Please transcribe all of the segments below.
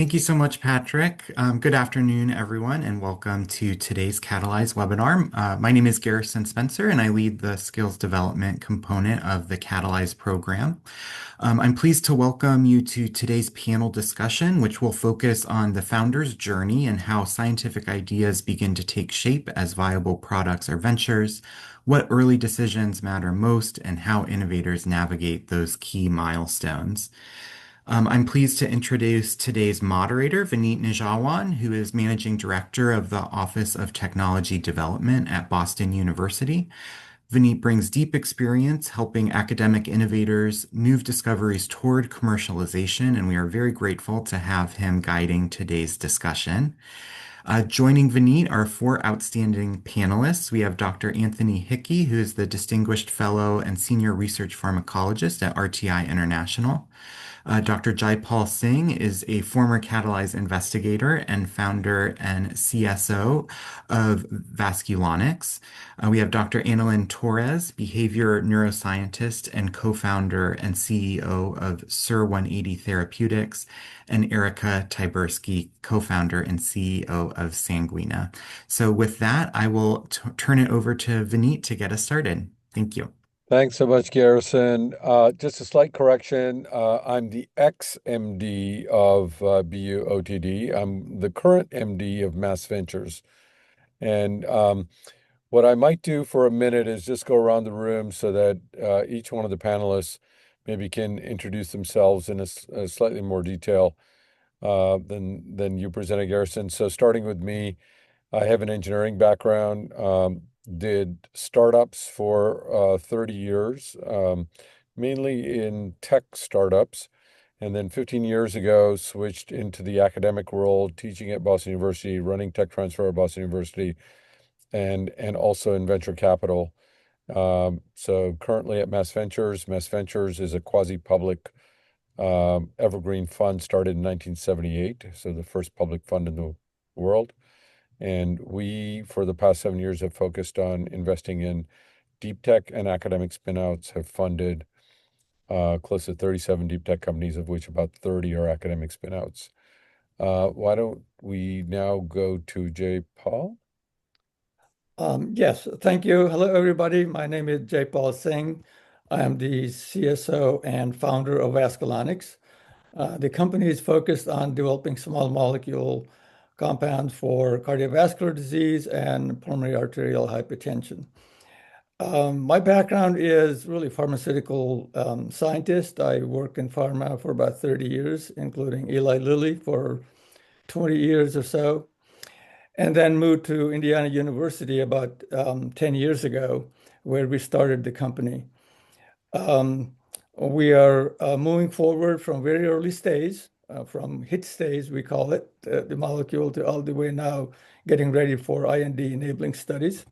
Thank you so much, Patrick. Good afternoon, everyone, and welcome to today's Catalyze webinar. My name is Garrison Spencer, and I lead the skills development component of the Catalyze program. I'm pleased to welcome you to today's panel discussion, which will focus on the founder's journey and how scientific ideas begin to take shape as viable products or ventures, what early decisions matter most, and how innovators navigate those key milestones. I'm pleased to introduce today's moderator, Vineet Nijawan, who is Managing Director of the Office of Technology Development at Boston University. Vineet brings deep experience helping academic innovators move discoveries toward commercialization, and we are very grateful to have him guiding today's discussion. Joining Vineet are four outstanding panelists. We have Dr. Anthony Hickey, who is the Distinguished Fellow and Senior Research Pharmacologist at RTI International. Dr. Jaipal Singh is a former Catalyze investigator and founder and CSO of Vasculonics. We have Dr. Annelyn Torres, behavior neuroscientist and co-founder and CEO of SIR-180 Therapeutics, and Erika Tyburski, co-founder and CEO of Sanguina. So with that, I will turn it over to Vineet to get us started. Thank you. Thanks so much, Garrison. Just a slight correction. I'm the ex-MD of BU-OTD. I'm the current MD of Mass Ventures. And what I might do for a minute is just go around the room so that each one of the panelists maybe can introduce themselves in a slightly more detail than you presented, Garrison. So starting with me, I have an engineering background. Did startups for 30 years, mainly in tech startups. And then 15 years ago, switched into the academic world, teaching at Boston University, running tech transfer at Boston University, and also in venture capital. So currently at Mass Ventures. Mass Ventures is a quasi-public evergreen fund started in 1978, so the first public fund in the world. And we, for the past 7 years, have focused on investing in deep tech and academic spinouts, have funded close to 37 deep tech companies, of which about 30 are academic spinouts. Why don't we now go to Jaipal? Yes, thank you. Hello, everybody. My name is Jaipal Singh. I am the CSO and founder of Vasculonics. The company is focused on developing small molecule compounds for cardiovascular disease and pulmonary arterial hypertension. My background is really pharmaceutical scientist. I worked in pharma for about 30 years, including Eli Lilly for 20 years or so, and then moved to Indiana University about 10 years ago, where we started the company. We are moving forward from very early stage, from hit stage, we call it, the molecule, to all the way now getting ready for IND enabling studies.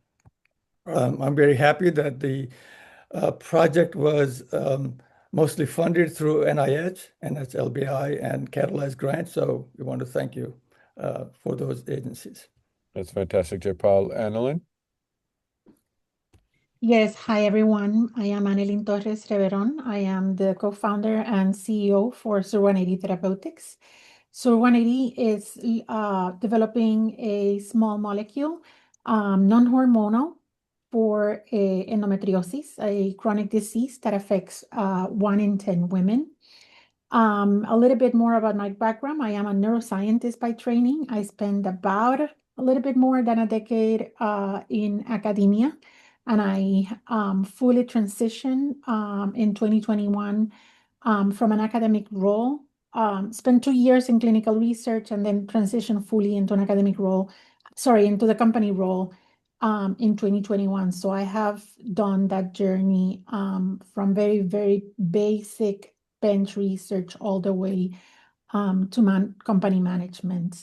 I'm very happy that the project was mostly funded through NIH, NHLBI, and Catalyze grants. So we want to thank you for those agencies. That's fantastic, Jaipal. Annelyn? Yes, hi everyone. I am Annelyn Torres Reveron. I am the co-founder and CEO for SIR-180 Therapeutics. SIR-180 is developing a small molecule, non-hormonal, for endometriosis, a chronic disease that affects 1 in 10 women. A little bit more about my background. I am a neuroscientist by training. I spent about a little bit more than a decade in academia. And I fully transitioned in 2021 from an academic role, spent 2 years in clinical research, and then transitioned fully into an academic role, into the company role in 2021. So I have done that journey from very, very basic bench research all the way to company management.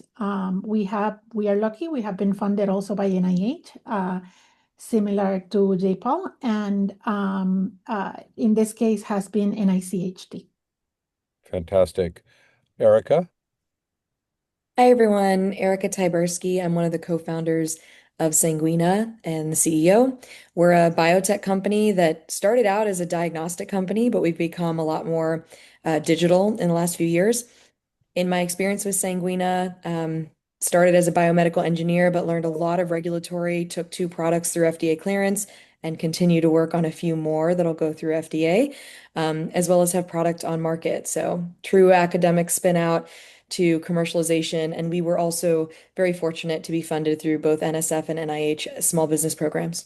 We are lucky. We have been funded also by NIH. Similar to Jaipal, and in this case has been NICHD. Fantastic. Erika? Hi, everyone. Erika Tyburski. I'm one of the co-founders of Sanguina and the CEO. We're a biotech company that started out as a diagnostic company, but we've become a lot more digital in the last few years. In my experience with Sanguina, started as a biomedical engineer, but learned a lot of regulatory, took 2 products through FDA clearance, and continue to work on a few more that'll go through FDA, as well as have product on market. So true academic spin out to commercialization. And we were also very fortunate to be funded through both NSF and NIH small business programs.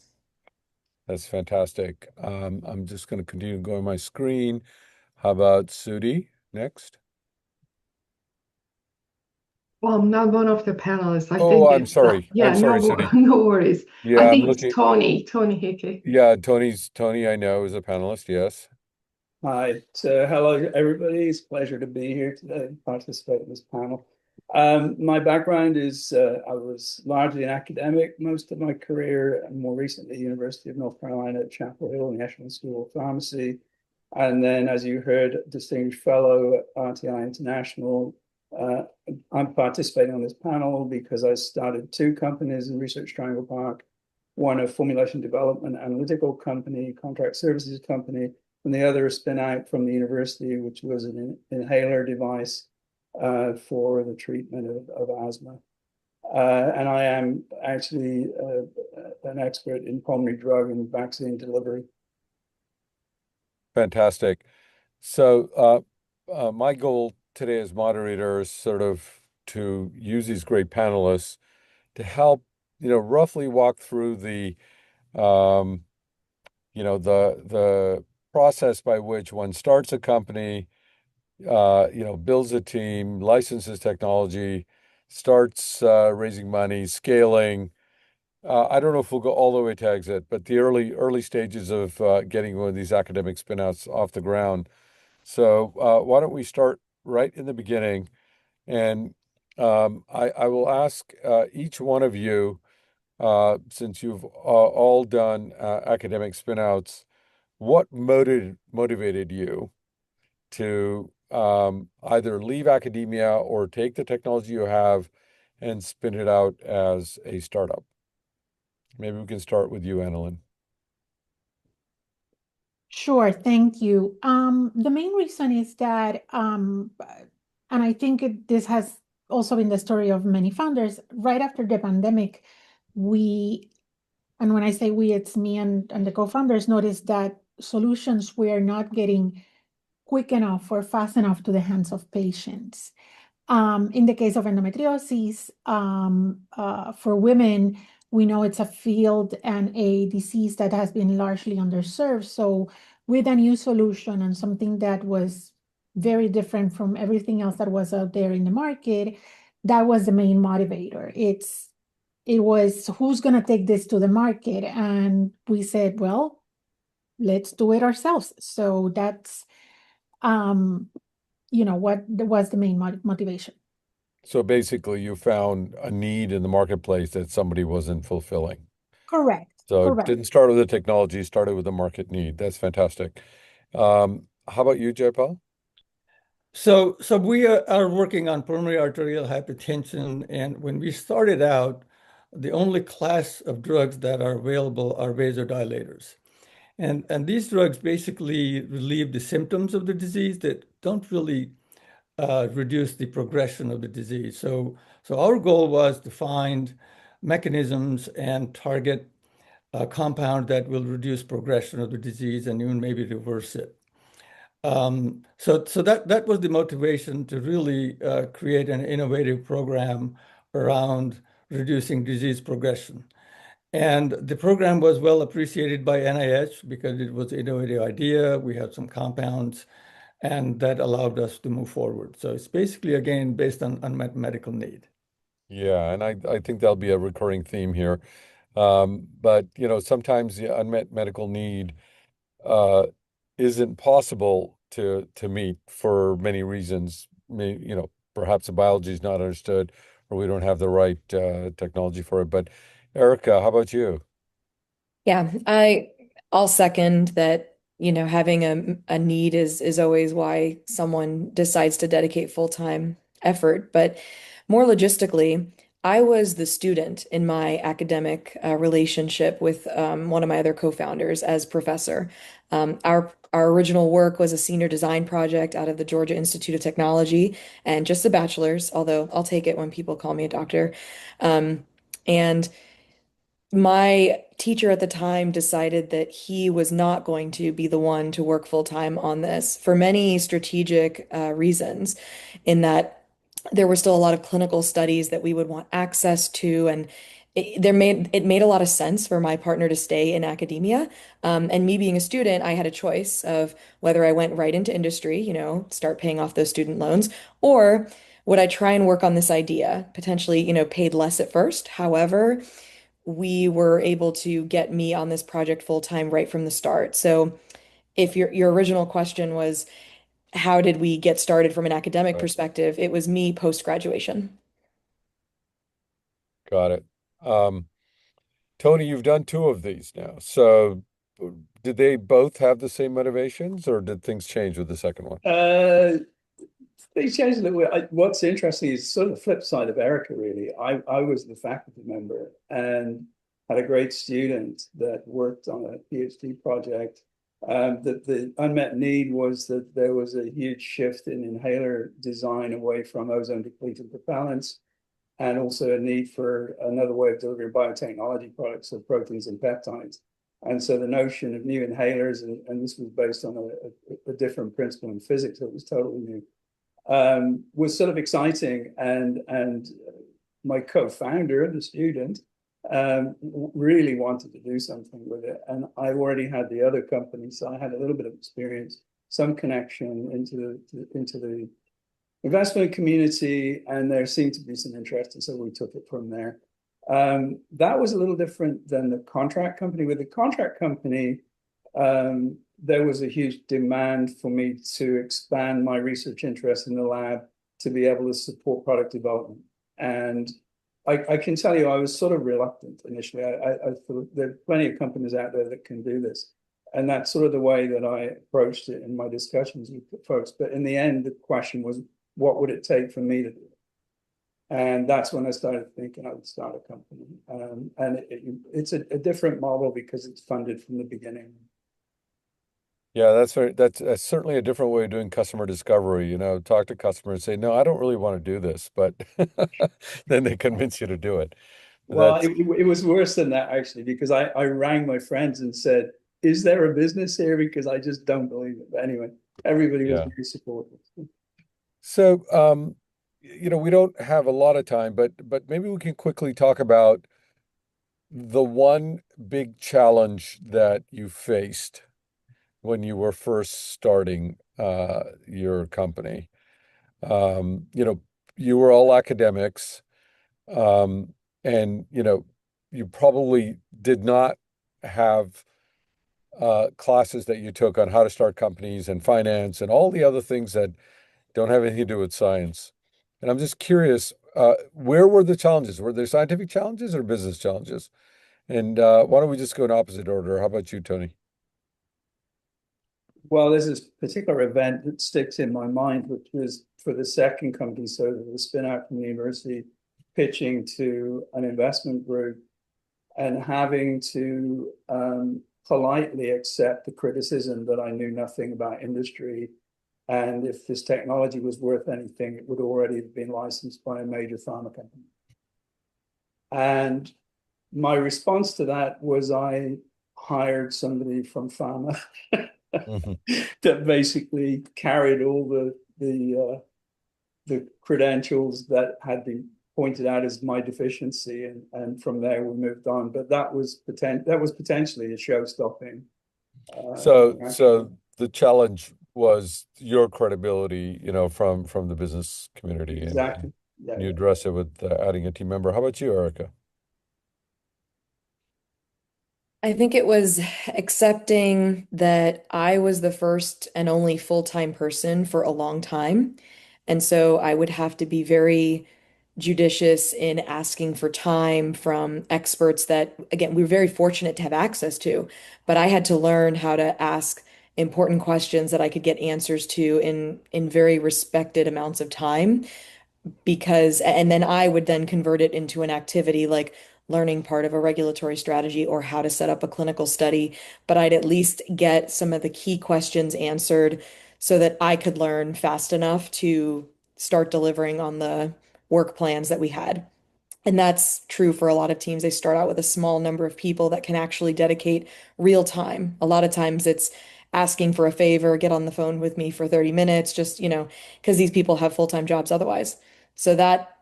That's fantastic. I'm just going to continue going my screen. How about Sudi next? Well, I'm not one of the panelists. I Oh, think I'm it's sorry. I'm yeah, sorry, Sudi. no worries. Yeah, I I'm think it's looking. Tony Hickey. Yeah, Tony, I know is a panelist. Yes. Hi, so hello everybody. It's a pleasure to be here today and participate in this panel. My background is I was largely an academic most of my career, and more recently, University of North Carolina at Chapel Hill National School of Pharmacy. And then, as you heard, Distinguished Fellow at RTI International. Uh, I'm participating on this panel because I started 2 companies in Research Triangle Park, one a formulation development analytical company, contract services company, and the other a spin out from the university, which was an inhaler device for the treatment of asthma. And I am actually an expert in pulmonary drug and vaccine delivery. Fantastic. So, my goal today as moderator is sort of to use these great panelists to help, roughly walk through um, the process by which one starts a company, builds a team, licenses technology, starts raising money, scaling. I don't know if we'll go all the way to exit, but the early stages of getting one of these academic spinouts off the ground. So why don't we start right in the beginning? And I will ask each one of you, since you've all done academic spinouts, what motivated you to either leave academia or take the technology you have and spin it out as a startup? Maybe we can start with you, Annelyn. Sure, thank you. The main reason is that, and I think this has also been the story of many founders, right after the pandemic, and when I say we, it's me and the co-founders, noticed that solutions were not getting quick enough or fast enough to the hands of patients. In the case of endometriosis, for women, we know it's a field and a disease that has been largely underserved. So with a new solution and something that was very different from everything else that was out there in the market, that was the main motivator. It was who's going to take this to the market? And we said, well, let's do it ourselves. So that's, what was the main motivation. So basically, you found a need in the marketplace that somebody wasn't fulfilling. Correct. So it Correct. didn't start with the technology, started with the market need. That's fantastic. How about you, Jaipal? So we are working on pulmonary arterial hypertension, and when we started out, the only class of drugs that are available are vasodilators. And these drugs basically relieve the symptoms of the disease that don't really reduce the progression of the disease. So our goal was to find mechanisms and target a compound that will reduce progression of the disease and even maybe reverse it. So that was the motivation to really create an innovative program around reducing disease progression. And the program was well appreciated by NIH because it was an innovative idea. We had some compounds, and that allowed us to move forward. So it's basically, again, based on unmet medical need. Yeah, and I think that'll be a recurring theme here. But sometimes the unmet medical need uh, isn't possible to meet for many reasons. Perhaps the biology is not understood, or we don't have the right technology for it. But Erica, how about you? Yeah, I'll second that, having a need is always why someone decides to dedicate full-time effort. But more logistically, I was the student in my academic relationship with one of my other co-founders as professor. Our original work was a senior design project out of the Georgia Institute of Technology and just a bachelor's, although I'll take it when people call me a doctor. And my teacher at the time decided that he was not going to be the one to work full time on this for many strategic reasons, in that there were still a lot of clinical studies that we would want access to, and it made a lot of sense for my partner to stay in academia. And me being a student, I had a choice of whether I went right into industry, start paying off those student loans, or would I try and work on this idea, potentially, paid less at first. However, we were able to get me on this project full time right from the start. So if your original question was how did we get started from an academic Right. perspective, it was me post graduation. Got it. Um, Tony, you've done two of these now. So did they both have the same motivations or did things change with the second one? They changed a little bit. What's interesting is sort of the flip side of Erika, really. I was the faculty member and had a great student that worked on a PhD project. The unmet need was that there was a huge shift in inhaler design away from ozone depleting propellants, and also a need for another way of delivering biotechnology products, so proteins and peptides. And so the notion of new inhalers, and this was based on a different principle in physics that was totally new, was sort of exciting. And my co-founder, the student, really wanted to do something with it. And I already had the other company, so I had a little bit of experience, some connection into the investment community, and there seemed to be some interest, and so we took it from there. That was a little different than the contract company. With the contract company, there was a huge demand for me to expand my research interest in the lab to be able to support product development. And I can tell you, I was sort of reluctant initially. I thought there are plenty of companies out there that can do this. And that's sort of the way that I approached it in my discussions with folks. But in the end, the question was, what would it take for me to do it? And that's when I started thinking I would start a company. And it's a different model because it's funded from the beginning. Yeah, that's certainly a different way of doing customer discovery. Talk to customers and say, no, I don't really want to do this, but then they convince you to do it. Well, That's it was worse than that, actually, because I rang my friends and said, is there a business here? Because I just don't believe it. But anyway, everybody was yeah. very supportive. So, we don't have a lot of time, but maybe we can quickly talk about the one big challenge that you faced when you were first starting your company. You were all academics, um, and you probably did not have classes that you took on how to start companies and finance and all the other things that don't have anything to do with science. And I'm just curious, where were the challenges? Were there scientific challenges or business challenges? And why don't we just go in opposite order? How about you, Tony? Well, there's this particular event that sticks in my mind, which was for the second company, so the spin out from the university, pitching to an investment group and having to politely accept the criticism that I knew nothing about industry. And if this technology was worth anything, it would already have been licensed by a major pharma company. And my response to that was I hired somebody from pharma Mhm. that basically carried all the credentials that had been pointed out as my deficiency, and from there we moved on. But that was potentially a show-stopping interaction. So the challenge was your credibility, from the business community, and Exactly. Yeah, you yeah. address it with adding a team member. How about you, Erica? I think it was accepting that I was the first and only full-time person for a long time. And so I would have to be very judicious in asking for time from experts that, again, we were very fortunate to have access to, but I had to learn how to ask important questions that I could get answers to in very respected amounts of time. because, and then I would then convert it into an activity like learning part of a regulatory strategy or how to set up a clinical study. But I'd at least get some of the key questions answered so that I could learn fast enough to start delivering on the work plans that we had. And that's true for a lot of teams. They start out with a small number of people that can actually dedicate real time. A lot of times it's asking for a favor, get on the phone with me for 30 minutes, just, because these people have full-time jobs otherwise. So that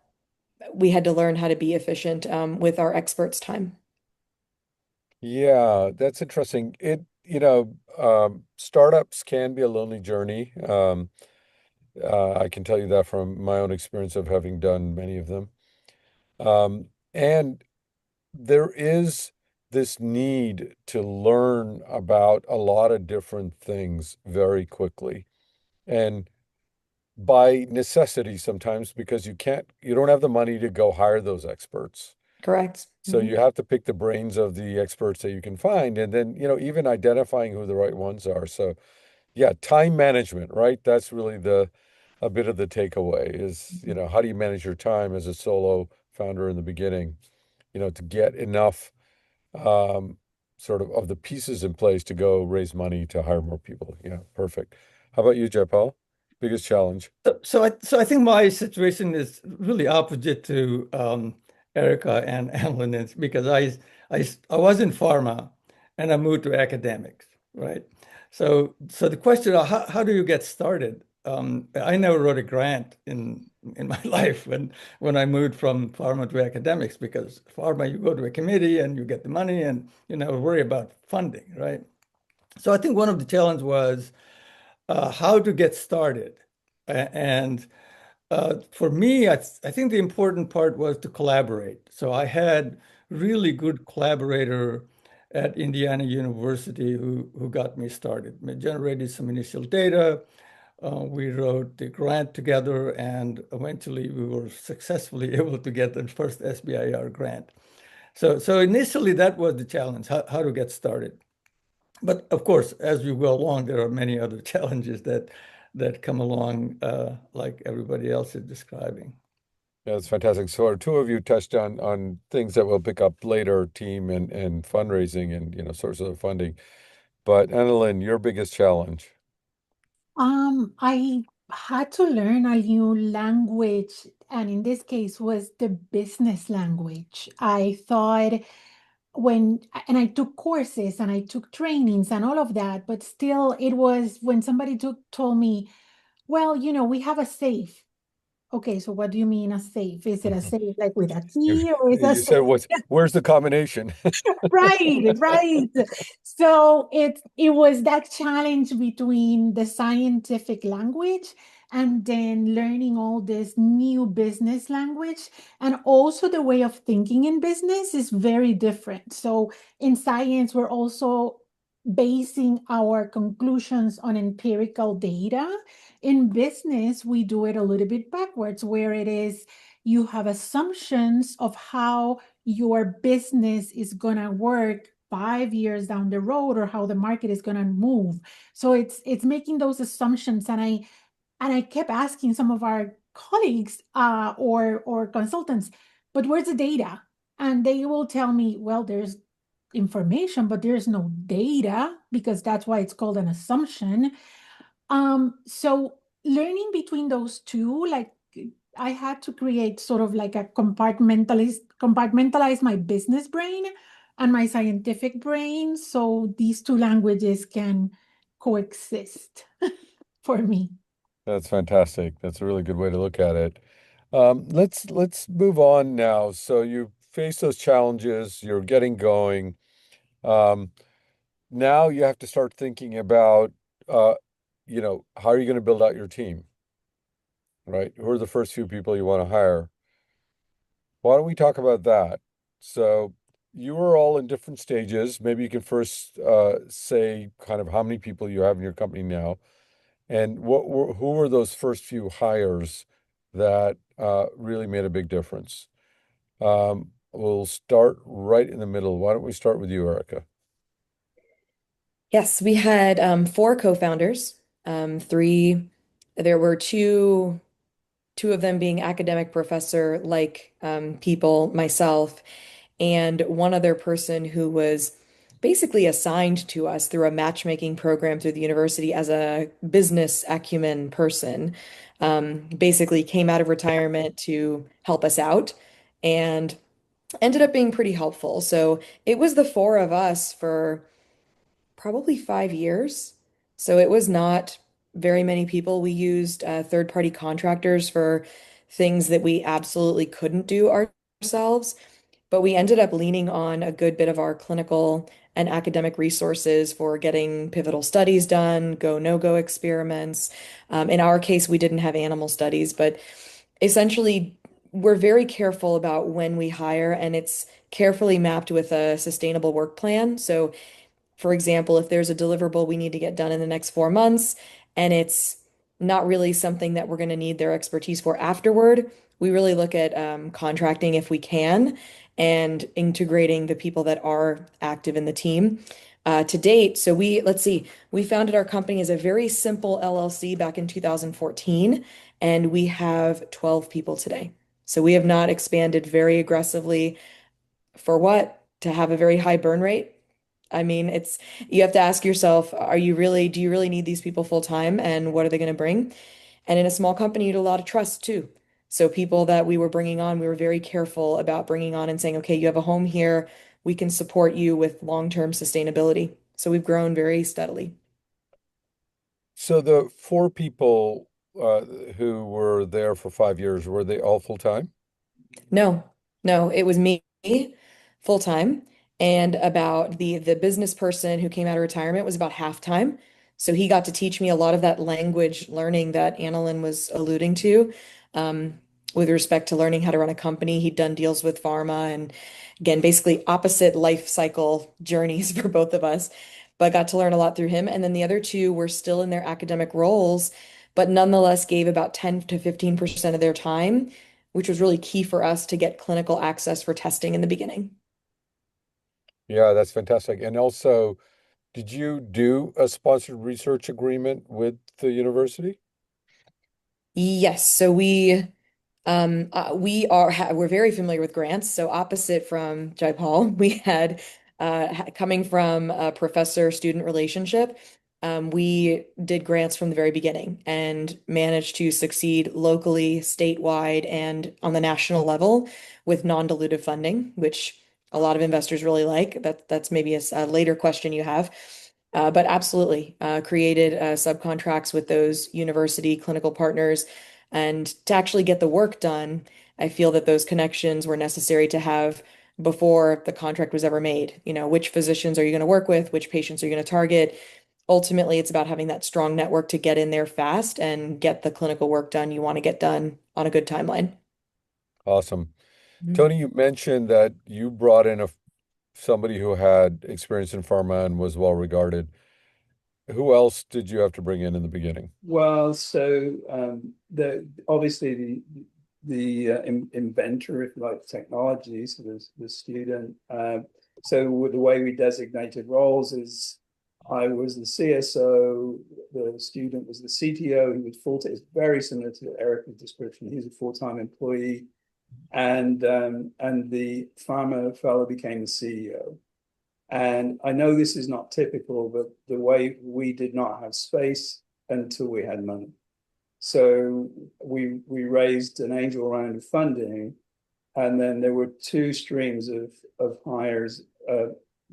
we had to learn how to be efficient with our experts' time. Yeah, that's interesting. Startups can be a lonely journey. I can tell you that from my own experience of having done many of them. And there is this need to learn about a lot of different things very quickly. And by necessity sometimes because you don't have the money to go hire those experts. Correct. So you have to pick the brains of the experts that you can find, and then, even identifying who the right ones are. So yeah, time management, right? That's really the a bit of the takeaway is, how do you manage your time as a solo founder in the beginning, to get enough um sort of the pieces in place to go raise money to hire more people. Yeah, perfect. How about you, Jaipal? Biggest challenge? So I think my situation is really opposite to Erika and Annelyn because I was in pharma and I moved to academics, right? So the question of how do you get started? I never wrote a grant in my life when I moved from pharma to academics because pharma you go to a committee and you get the money and you never worry about funding, right? So I think one of the challenge was how to get started. And for me, I think the important part was to collaborate. So I had really good collaborator at Indiana University who got me started. We generated some initial data. We wrote the grant together, and eventually we were successfully able to get the first SBIR grant. So initially that was the challenge, how to get started. But of course, as you go along, there are many other challenges that come along, like everybody else is describing. Yeah, that's fantastic. So our two of you touched on things that we'll pick up later, team and fundraising and sources of funding. But Annelyn, your biggest challenge. I had to learn a new language, and in this case was the business language. I thought and I took courses and I took trainings and all of that, but still it was when somebody told me, well, we have a safe. Okay, so what do you mean a safe? Is it a safe like with a You, key or is it a you said safe? where's the combination? Right, right. So it was that challenge between the scientific language and then learning all this new business language. And also the way of thinking in business is very different. So in science, we're also basing our conclusions on empirical data. In business, we do it a little bit backwards, where it is you have assumptions of how your business is going to work 5 years down the road or how the market is going to move. So it's making those assumptions, and I kept asking some of our colleagues or consultants, but where's the data? And they will tell me, well, there's information, but there's no data because that's why it's called an assumption. So learning between those two, like I had to create sort of like a compartmentalize my business brain and my scientific brain so these two languages can coexist for me. That's fantastic. That's a really good way to look at it. Let's move on now. So you face those challenges, you're getting going. Um, Now you have to start thinking about, how are you going to build out your team, right? Who are the first few people you want to hire? Why don't we talk about that? So you are all in different stages. Maybe you can first say kind of how many people you have in your company now, and who were those first few hires that really made a big difference? We'll start right in the middle. Why don't we start with you, Erica? Yes, we had four co-founders. Three, there were two. two of them being academic professor like people, myself, and one other person who was basically assigned to us through a matchmaking program through the university as a business acumen person. Basically came out of retirement to help us out and ended up being pretty helpful. So it was the four of us for probably 5 years. So it was not very many people. We used third-party contractors for things that we absolutely couldn't do ourselves, but we ended up leaning on a good bit of our clinical and academic resources for getting pivotal studies done, go, no-go experiments. In our case, we didn't have animal studies, but essentially, we're very careful about when we hire, and it's carefully mapped with a sustainable work plan. So for example, if there's a deliverable we need to get done in the next 4 months and it's not really something that we're going to need their expertise for afterward, we really look at contracting if we can and integrating the people that are active in the team. To date, so let's see, we founded our company as a very simple LLC back in 2014, and we have 12 people today. So we have not expanded very aggressively. For what? To have a very high burn rate? I mean, you have to ask yourself, do you really need these people full time and what are they going to bring? And in a small company, you need a lot of trust too. So people that we were bringing on, we were very careful about bringing on and saying, okay, you have a home here. We can support you with long-term sustainability. So we've grown very steadily. So the four people uh, who were there for 5 years, were they all full time? No, no, it was me full time, and about the business person who came out of retirement was about half time. So he got to teach me a lot of that language learning that Annelyn was alluding to, with respect to learning how to run a company. He'd done deals with pharma and again, basically opposite life cycle journeys for both of us, but got to learn a lot through him. And then the other two were still in their academic roles, but nonetheless gave about 10 to 15% of their time, which was really key for us to get clinical access for testing in the beginning. Yeah, that's fantastic. And also, did you do a sponsored research agreement with the university? Yes, so we're very familiar with grants. So opposite from Jaipal, we had coming from a professor-student relationship, we did grants from the very beginning and managed to succeed locally, statewide, and on the national level with non-dilutive funding, which a lot of investors really like. That's maybe a later question you have. But absolutely, created subcontracts with those university clinical partners. And to actually get the work done, I feel that those connections were necessary to have before the contract was ever made. You know, which physicians are you going to work with? Which patients are you going to target? Ultimately, it's about having that strong network to get in there fast and get the clinical work done you want to get done on a good timeline. Awesome. Mhm. Tony, you mentioned that you brought in somebody who had experience in pharma and was well regarded. Who else did you have to bring in the beginning? Well, so the obviously the inventor, if you like, technology, so the student. So the way we designated roles is I was the CSO, the student was the CTO. He was full time. It's very similar to Erika's description. He's a full-time employee, and the pharma fellow became the CEO. And I know this is not typical, but the way we did not have space until we had money. So we raised an angel round of funding, and then there were two streams of hires,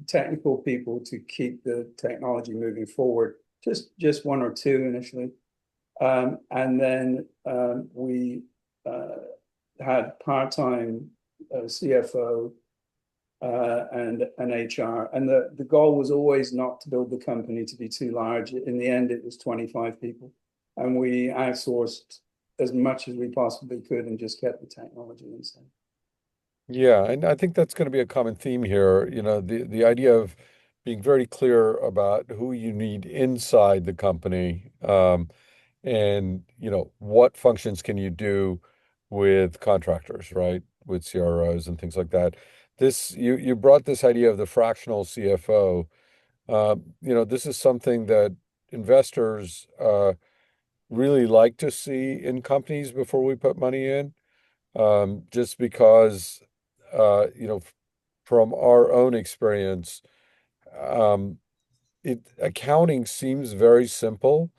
technical people to keep the technology moving forward, just one or two initially. And then we had part-time CFO and an HR. And the goal was always not to build the company to be too large. In the end, it was 25 people. And we outsourced as much as we possibly could and just kept the technology inside. Yeah, and I think that's going to be a common theme here. You know, the idea of being very clear about who you need inside the company, and what functions can you do with contractors, right? With CROs and things like that. You brought this idea of the fractional CFO. This is something that investors really like to see in companies before we put money in, just because, you know, from our own experience, um, accounting seems very simple,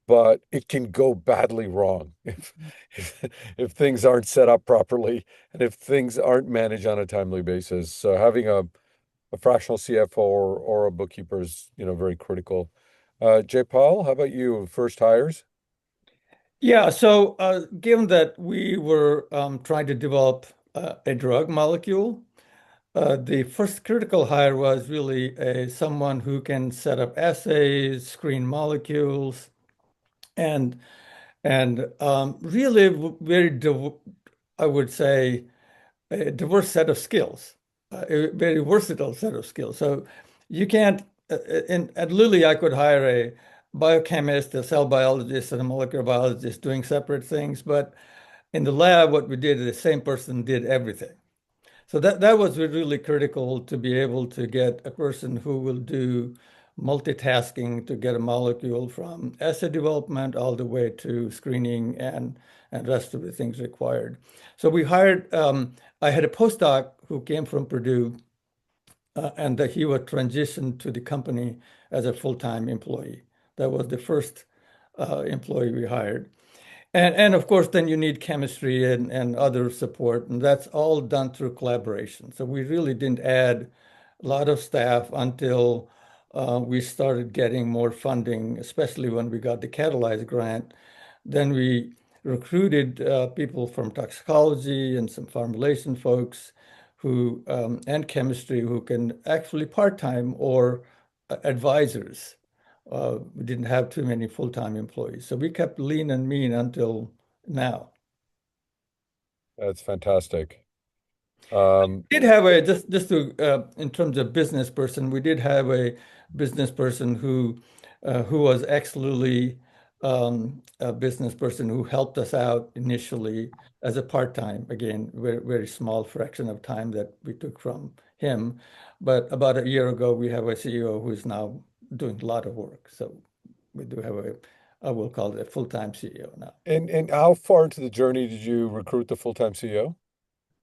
but it can go badly wrong if things aren't set up properly and if things aren't managed on a timely basis. So having a fractional CFO or a bookkeeper is, very critical. Jaipal, how about you? First hires? Yeah, so given that we were trying to develop a drug molecule, the first critical hire was really someone who can set up assays, screen molecules, and really I would say, a diverse set of skills, a very versatile set of skills. So you can't, at Lilly, I could hire a biochemist, a cell biologist, and a molecular biologist doing separate things. But in the lab, what we did, the same person did everything. So that was really critical to be able to get a person who will do multitasking to get a molecule from assay development all the way to screening and rest of the things required. So we hired, I had a postdoc who came from Purdue, and that he would transition to the company as a full-time employee. That was the first employee we hired. And of course, then you need chemistry and other support, and that's all done through collaboration. So we really didn't add a lot of staff until we started getting more funding, especially when we got the Catalyze grant. Then we recruited people from toxicology and some formulation folks who and chemistry who can actually part-time or advisors. We didn't have too many full-time employees. So we kept lean and mean until now. That's fantastic. Um, Did have a just to in terms of business person, we did have a business person who was absolutely a business person who helped us out initially as a part-time. Again, very small fraction of time that we took from him. But about a year ago, we have a CEO who is now doing a lot of work. So we do have I will call it a full-time CEO now. and how far into the journey did you recruit the full-time CEO?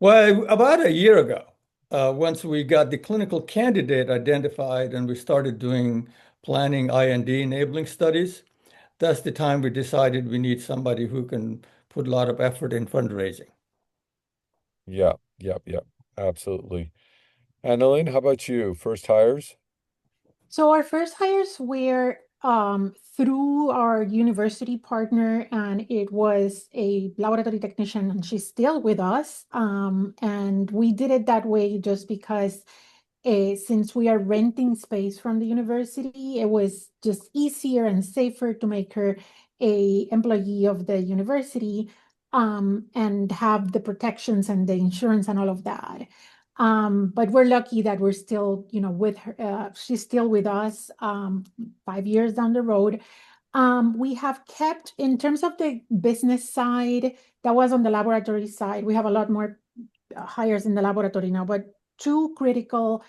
Well, about a year ago, once we got the clinical candidate identified and we started doing planning IND enabling studies, that's the time we decided we need somebody who can put a lot of effort in fundraising. Yeah, yep, yep, absolutely. Annelyn, how about you? First hires? So our first hires were through our university partner, and it was a laboratory technician, and she's still with us. And we did it that way just because since we are renting space from the university, it was just easier and safer to make her a employee of the university, and have the protections and the insurance and all of that. But we're lucky that we're still, with her. She's still with us 5 years down the road. We have kept, in terms of the business side, that was on the laboratory side. We have a lot more hires in the laboratory now, but two critical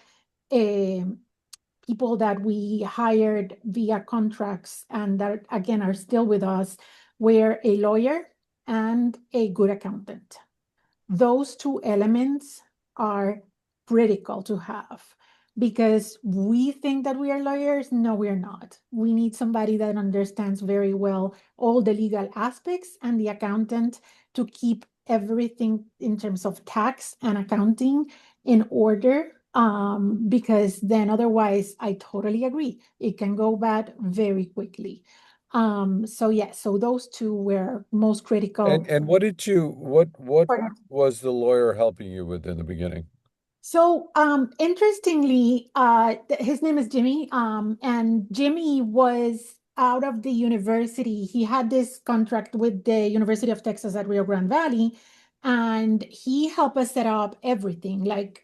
people that we hired via contracts and that, again, are still with us were a lawyer and a good accountant. Those two elements are critical to have because we think that we are lawyers. No, we're not. We need somebody that understands very well all the legal aspects and the accountant to keep everything in terms of tax and accounting in order. Because then otherwise, I totally agree. It can go bad very quickly. So yeah, so those two were most critical. And what was the lawyer helping you with in the beginning? So, interestingly, his name is Jimmy, and Jimmy was out of the university. He had this contract with the University of Texas at Rio Grande Valley, and he helped us set up everything, like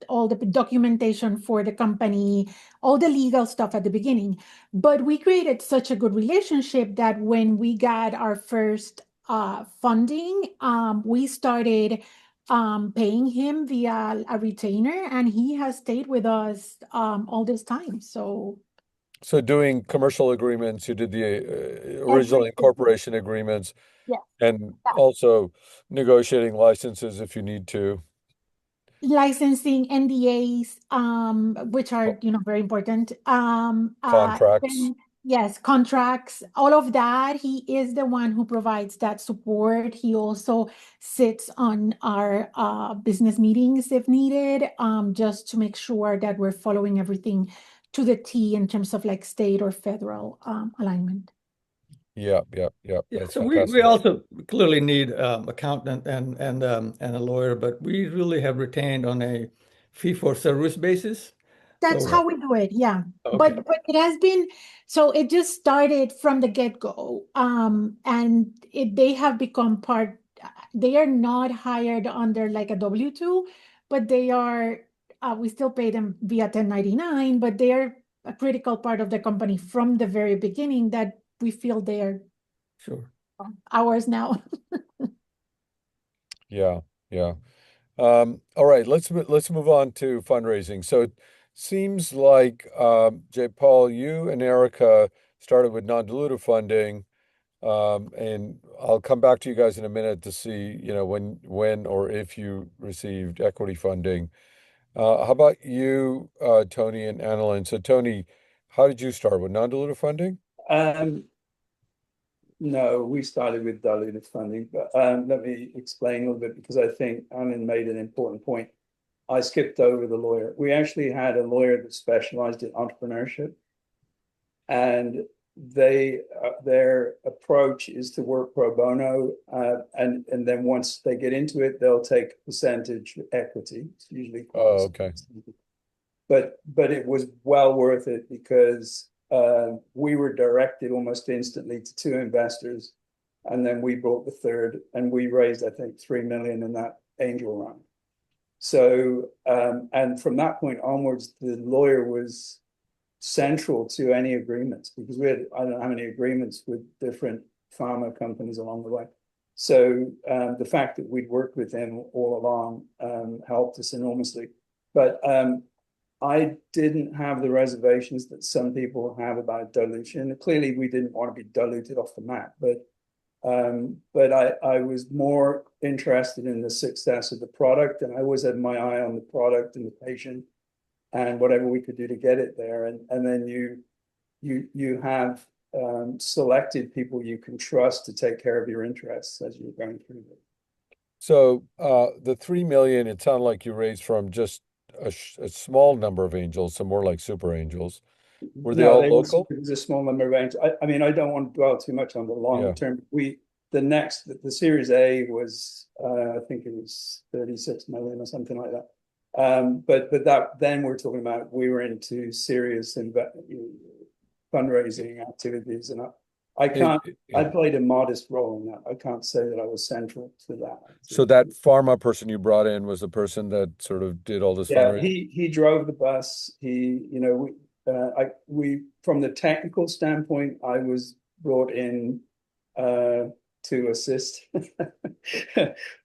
all the documentation for the company, all the legal stuff at the beginning. But we created such a good relationship that when we got our first funding, we started paying him via a retainer, and he has stayed with us all this time. So So doing commercial agreements, you did the original Everything. incorporation agreements Yes. and also negotiating licenses if you need to, Licensing, NDAs, which are, very important. contracts. Then, yes, contracts, all of that. He is the one who provides that support. He also sits on our business meetings if needed, just to make sure that we're following everything to the T in terms of like state or federal alignment. Yeah. Yeah, That's so we fantastic. also clearly need accountant and a lawyer, but we really have retained on a fee for service basis. That's So how we do it, yeah. okay, But it has been, so it just started from the get-go. And they have become part, they are not hired under like a W-2, but they are, we still pay them via 1099, but they are a critical part of the company from the very beginning that we feel they are sure. ours now. Yeah. Yeah. All right, let's move on to fundraising. So it seems like Jaipal, you and Erica started with non-dilutive funding, and I'll come back to you guys in a minute to see, when or if you received equity funding. How about you, Tony and Annelyn? So Tony, how did you start with non-dilutive funding? Um, no, we started with diluted funding, but let me explain a little bit because I think Annelyn made an important point. I skipped over the lawyer. We actually had a lawyer that specialized in entrepreneurship, and their approach is to work pro bono, and then once they get into it, they'll take percentage equity. It's usually quite, Oh, okay. but it was well worth it because we were directed almost instantly to two investors, and then we brought the third, and we raised, I think, 3 million in that angel round. So, and from that point onwards, the lawyer was central to any agreements because we had, I don't know how many agreements with different pharma companies along the way. So the fact that we'd worked with him all along helped us enormously. But I didn't have the reservations that some people have about dilution. Clearly, we didn't want to be diluted off the map, but I was more interested in the success of the product, and I always had my eye on the product and the patient and whatever we could do to get it there. And then you have selected people you can trust to take care of your interests as you're going through it. So the 3 million, it sounded like you raised from just a small number of angels, some more like super angels. Were they No, all it local? was a small number of range. I mean, I don't want to dwell too much on the longer Yeah. term. The Series A was I think it was 36 million or something like that. But that then we're talking about we were into serious fundraising activities, and I played a modest role in that. I can't say that I was central to that. So that pharma person you brought in was the person that sort of did all this Yeah, fundraising? he drove the bus. We from the technical standpoint, I was brought in to assist.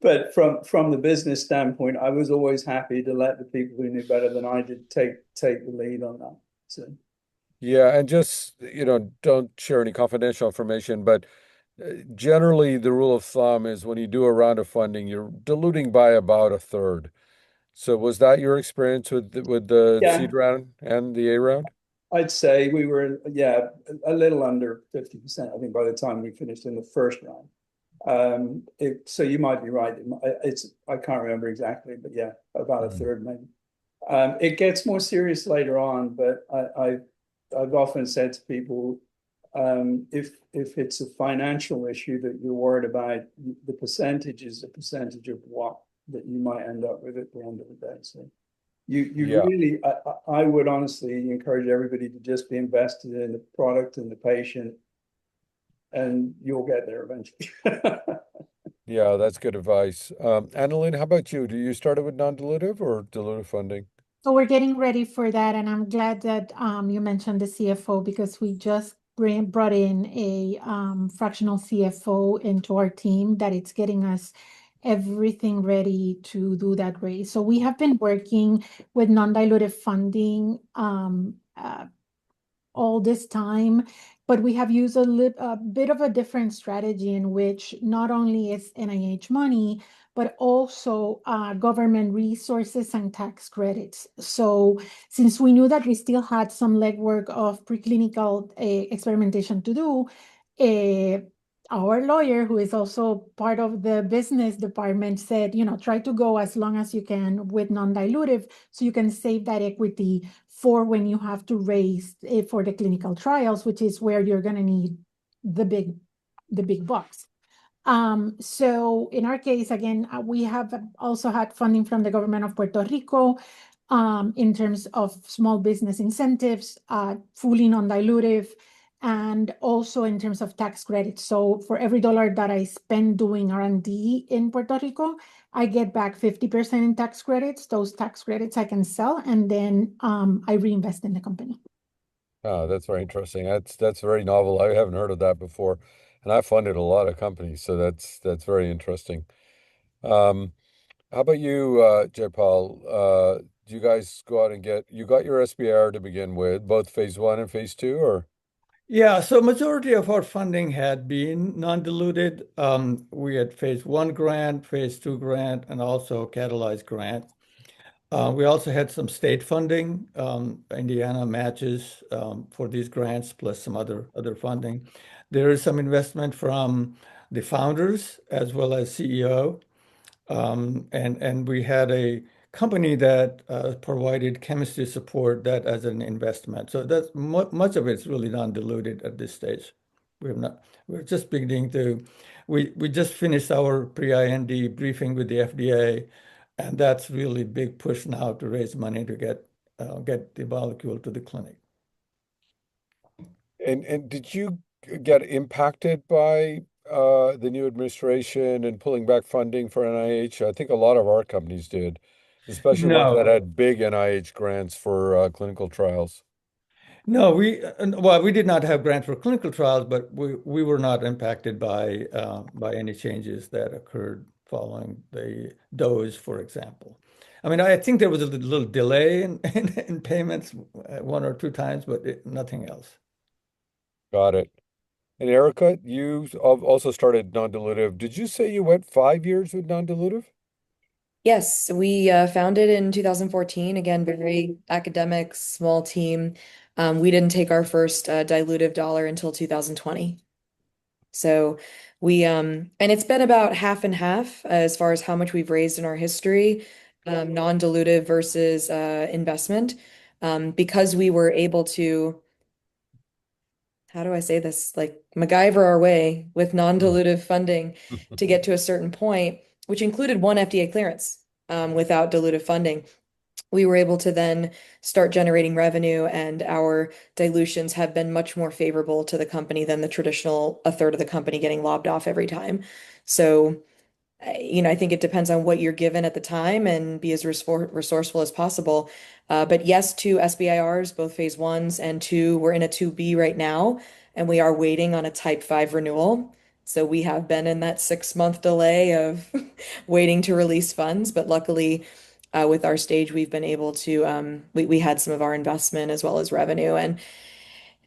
But from the business standpoint, I was always happy to let the people who knew better than I did take the lead on that. So Yeah, and just, don't share any confidential information, but generally the rule of thumb is when you do a round of funding, you're diluting by about a third. So was that your experience with the yeah, seed round and the A round? I'd say we were a little under 50%, I think, by the time we finished in the first round. So you might be right. I can't remember exactly, but yeah, about a third maybe. It gets more serious later on, but I've often said to people, if it's a financial issue that you're worried about, the percentage is a percentage of what that you might end up with at the end of the day. So Yeah. really, I would honestly encourage everybody to just be invested in the product and the patient, and you'll get there eventually. Yeah, that's good advice. Annelyn, how about you? Do you start it with non-dilutive or dilutive funding? So we're getting ready for that, and I'm glad that you mentioned the CFO because we just brought in a fractional CFO into our team that it's getting us everything ready to do that raise. So we have been working with non-dilutive funding all this time, but we have used a bit of a different strategy in which not only is NIH money, but also government resources and tax credits. So since we knew that we still had some legwork of preclinical experimentation to do, our lawyer, who is also part of the business department, said, try to go as long as you can with non-dilutive so you can save that equity for when you have to raise for the clinical trials, which is where you're going to need the big bucks. So in our case, again, we have also had funding from the government of Puerto Rico in terms of small business incentives, fully non-dilutive, and also in terms of tax credits. So for every dollar that I spend doing R&D in Puerto Rico, I get back 50% in tax credits. Those tax credits I can sell, and then I reinvest in the company. Oh, that's very interesting. That's very novel. I haven't heard of that before, and I've funded a lot of companies, so that's very interesting. Um, how about you, Jaipal? Do you guys go out and you got your SBR to begin with, both phase one and phase two, or? Yeah, so majority of our funding had been non-diluted. We had phase one grant, phase two grant, and also catalyzed grant. We also had some state funding, Indiana matches for these grants, plus some other funding. There is some investment from the founders as well as CEO. And we had a company that provided chemistry support that as an investment. So that's much of it's really non-diluted at this stage. We're just beginning to, we just finished our pre-IND briefing with the FDA, and that's really big push now to raise money to get the molecule to the clinic. And did you get impacted by the new administration and pulling back funding for NIH? I think a lot of our companies did, especially ones that No. had big NIH grants for clinical trials. No, we did not have grant for clinical trials, but we were not impacted by any changes that occurred following the dose, for example. I mean, I think there was a little delay in payments one or two times, but nothing else. Got it. And Erica, you also started non-dilutive. Did you say you went 5 years with non-dilutive? Yes, we founded in 2014. Again, very academic, small team. We didn't take our first dilutive dollar until 2020. So and it's been about half and half as far as how much we've raised in our history, non-dilutive versus investment, because we were able to, how do I say this, like MacGyver our way with non-dilutive funding to get to a certain point, which included one FDA clearance without dilutive funding. We were able to then start generating revenue, and our dilutions have been much more favorable to the company than the traditional a third of the company getting lobbed off every time. So, I think it depends on what you're given at the time and be as resourceful as possible. But yes, two SBIRs, both phase ones and two. We're in a 2B right now, and we are waiting on a Type 5 renewal. So we have been in that 6-month delay of waiting to release funds, but luckily, with our stage, we've been able to we had some of our investment as well as revenue. And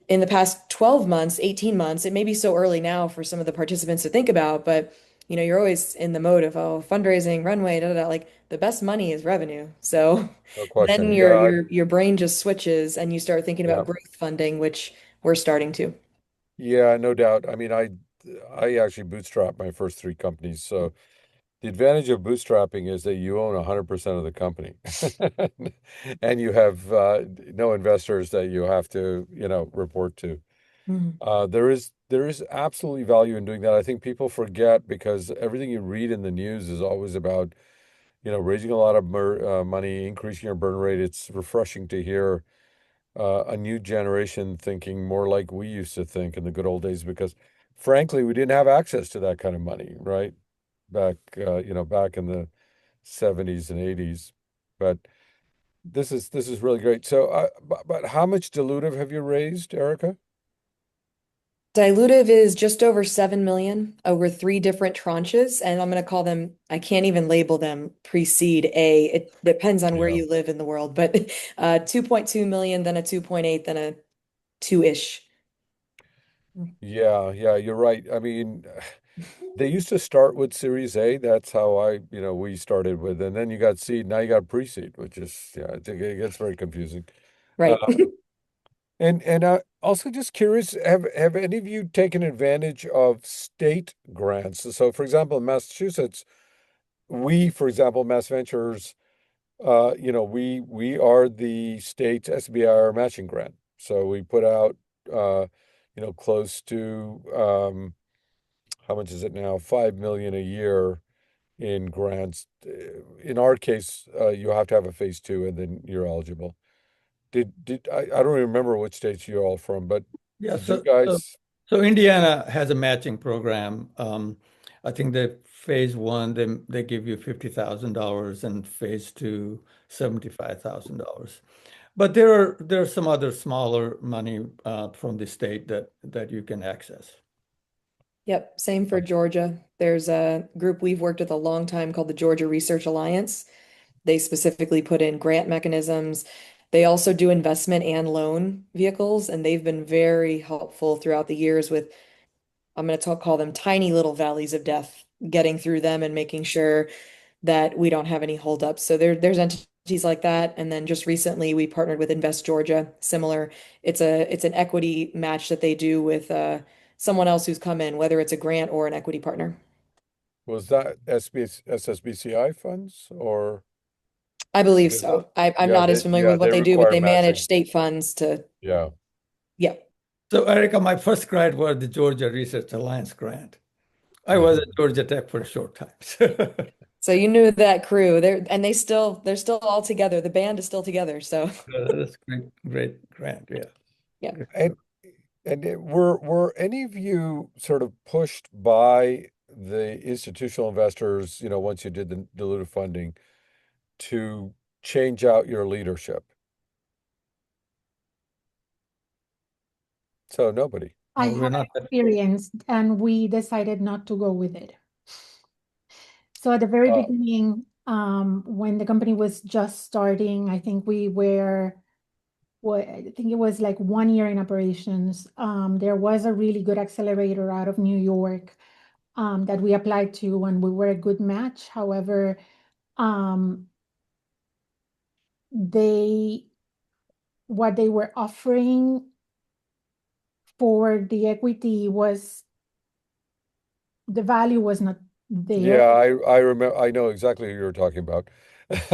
in the past 12 months, 18 months, it may be so early now for some of the participants to think about, but you're always in the mode of, oh, fundraising, runway, da, da, da. Like the best money is revenue. So No then question. your brain just switches and you start thinking Yeah, about growth funding, which we're starting to. yeah, no doubt. I mean, I actually bootstrapped my first three companies. So the advantage of bootstrapping is that you own 100% of the company, and you have no investors that you have to, report to. Mhm. There is absolutely value in doing that. I think people forget because everything you read in the news is always about, raising a lot of money, increasing your burn rate. It's refreshing to hear a new generation thinking more like we used to think in the good old days because, frankly, we didn't have access to that kind of money, right? Back in the 70s and 80s. But this is really great. So, but how much dilutive have you raised, Erica? Dilutive is just over 7 million over three different tranches, and I'm going to call them, I can't even label them pre-seed A. It depends on where Yeah. you live in the world, but 2.2 million, then a 2.8, then a two-ish. Yeah, yeah, you're right. I mean, they used to start with Series A. That's how we started with, and then you got seed. Now you got pre-seed, which is, yeah, I think it gets very confusing. Uh, Right. and also just curious, have any of you taken advantage of state grants? So, for example, in Massachusetts, for example, Mass Ventures, we are the state's SBIR matching grant. So we put out, close to how much is it now? 5 million a year in grants. In our case, you have to have a phase two and then you're eligible. I don't remember which states you're all from, but Yeah, did you so guys? so Indiana has a matching program. I think the phase one, they give you $50,000 and phase two, $75,000. But there's some other smaller money from the state that you can access. Yep, same for Georgia. There's a group we've worked with a long time called the Georgia Research Alliance. They specifically put in grant mechanisms. They also do investment and loan vehicles, and they've been very helpful throughout the years with, I'm going to call them tiny little valleys of death, getting through them and making sure that we don't have any holdups. So there's entities like that. And then just recently we partnered with Invest Georgia, similar. It's an equity match that they do with someone else who's come in, whether it's a grant or an equity partner. Was that SSBCI funds or I believe because so. I'm yeah, not as familiar with what they they do, but require they manage matching. state funds to, Yeah. yeah. So Erika, my first grant was the Georgia Research Alliance grant. I was at Georgia Tech for a short time. So you knew that crew. They're still all together. The band is still together. So That's great, great grant. Yeah. yeah. Great. Were any of you sort of pushed by the institutional investors, once you did the dilutive funding to change out your leadership? So nobody. I No, we're have not. experienced, and we decided not to go with it. So at the very Uh, beginning, when the company was just starting, I think we were, what I think it was like 1 year in operations. There was a really good accelerator out of New York that we applied to, and we were a good match. However, um, they what they were offering for the equity was the value was not yeah, there. I remember. I know exactly who you're talking about.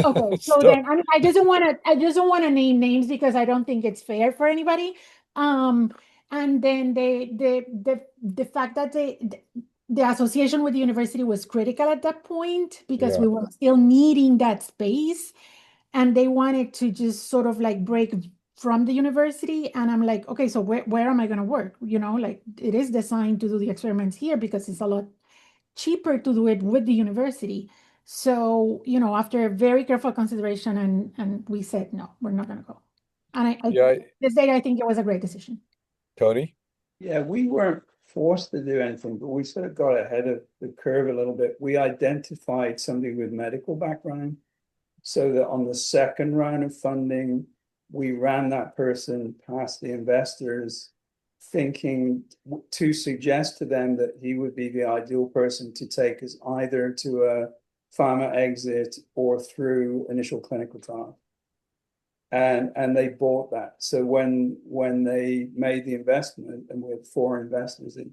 Okay, so So then I just don't want to name names because I don't think it's fair for anybody. Um, and then the fact that the association with the university was critical at that point because yeah, we were still needing that space, and they wanted to just sort of like break from the university. And I'm like, okay, so where am I going to work? Like it is designed to do the experiments here because it's a lot cheaper to do it with the university. So, after very careful consideration, and we said, no, we're not going to go. And yeah, this day, I think it was a great decision. Tony. Yeah, we weren't forced to do anything, but we sort of got ahead of the curve a little bit. We identified somebody with medical background so that on the second round of funding, we ran that person past the investors, thinking to suggest to them that he would be the ideal person to take us either to a pharma exit or through initial clinical trial. And they bought that. So when they made the investment, and we had four investors in,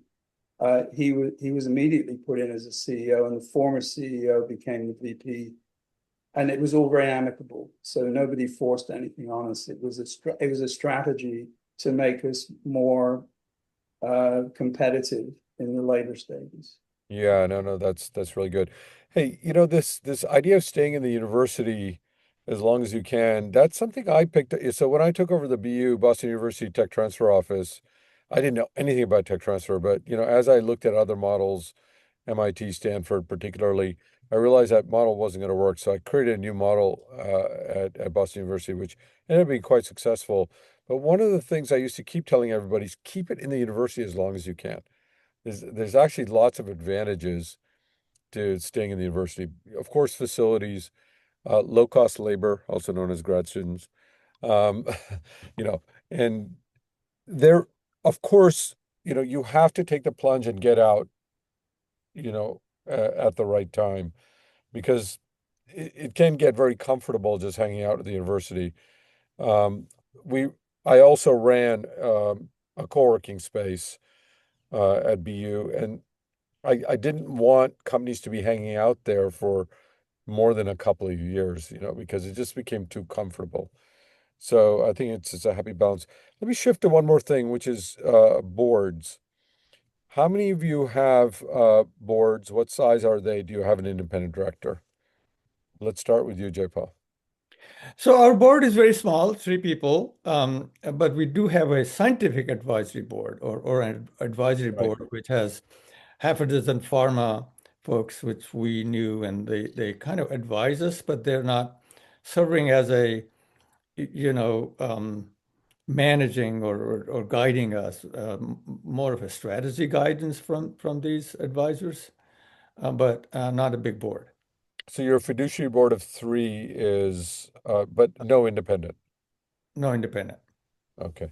he was immediately put in as a CEO, and the former CEO became the VP, and it was all very amicable. So nobody forced anything on us. It was a strategy to make us more competitive in the later stages. Yeah, no, that's really good. Hey, this idea of staying in the university as long as you can, that's something I picked up. So when I took over the BU, Boston University Tech Transfer Office, I didn't know anything about tech transfer, but as I looked at other models, MIT, Stanford particularly, I realized that model wasn't going to work. So I created a new model at Boston University, which ended up being quite successful. But one of the things I used to keep telling everybody is keep it in the university as long as you can. There's actually lots of advantages to staying in the university. Of course, facilities, low cost labor, also known as grad students, um, you know, and there, of course, you have to take the plunge and get out, at the right time, because it can get very comfortable just hanging out at the university. Um, we, I also ran a co-working space at BU, and I didn't want companies to be hanging out there for more than a couple of years, because it just became too comfortable. So I think it's a happy balance. Let me shift to one more thing, which is boards. How many of you have boards? What size are they? Do you have an independent director? Let's start with you, Jaipal. So our board is very small, 3 people, but we do have a scientific advisory board or an advisory Right. board which has half a dozen pharma folks, which we knew, and they kind of advise us, but they're not serving as a, you know, managing or guiding us, more of a strategy guidance from these advisors, but not a big board. So your fiduciary board of three is, but no independent. No independent. Okay.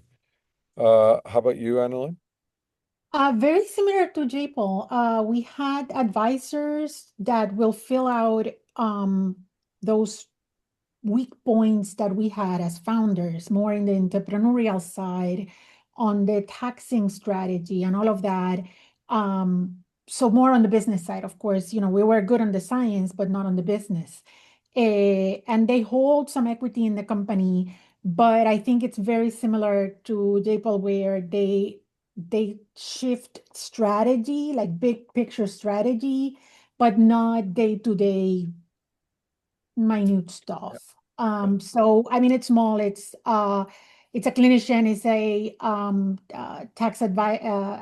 How about you, Annelyn? Very similar to Jaipal. We had advisors that will fill out those weak points that we had as founders, more in the entrepreneurial side, on the taxing strategy and all of that. So more on the business side, of course, we were good on the science, but not on the business. And they hold some equity in the company, but I think it's very similar to Jaipal, where they shift strategy, like big picture strategy, but not day-to-day minute Yeah. stuff. Yeah. So I mean, it's small. It's a clinician, it's a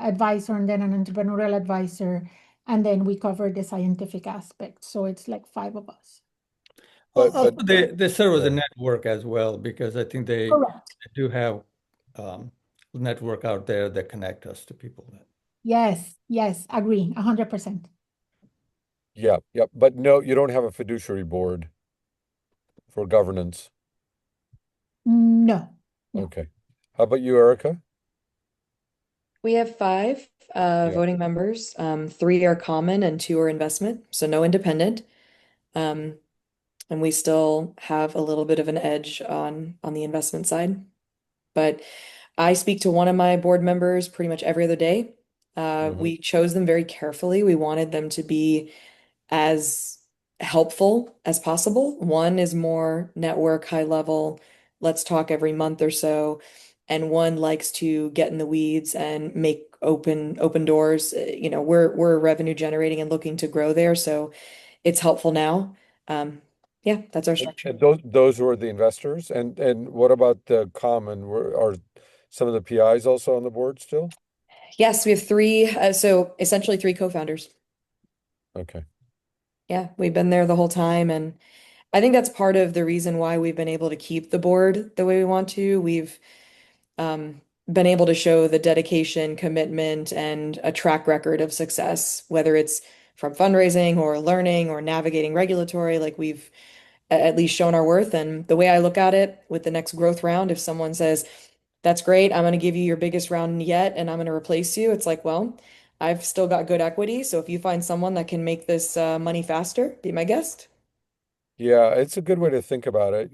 advisor, and then an entrepreneurial advisor, and then we cover the scientific aspect. So it's like 5 of us. Also, But they serve as a yeah. network as well, because I think they Correct. do have um, network out there that connect us to people. Yes, yes, agree, 100%. Yeah, yeah. But no, you don't have a fiduciary board for governance. No, no. Okay. How about you, Erika? We have five Yeah. voting members. Three are common and two are investment, so no independent. Um, and we still have a little bit of an edge on the investment side. But I speak to one of my board members pretty much every other day. Hmm. We chose them very carefully. We wanted them to be as helpful as possible. One is more network, high level, let's talk every month or so. And one likes to get in the weeds and make open doors. We're revenue generating and looking to grow there, so it's helpful now. Um, yeah, that's our structure. And those were the investors. And what about the common? Are some of the PIs also on the board still? Yes, we have three, so essentially three co-founders. Okay. Yeah, we've been there the whole time, and I think that's part of the reason why we've been able to keep the board the way we want to. We've been able to show the dedication, commitment, and a track record of success, whether it's from fundraising or learning or navigating regulatory, like we've at least shown our worth. And the way I look at it with the next growth round, if someone says, that's great, I'm going to give you your biggest round yet, and I'm going to replace you, it's like, well, I've still got good equity. So if you find someone that can make this money faster, be my guest. Yeah, it's a good way to think about it.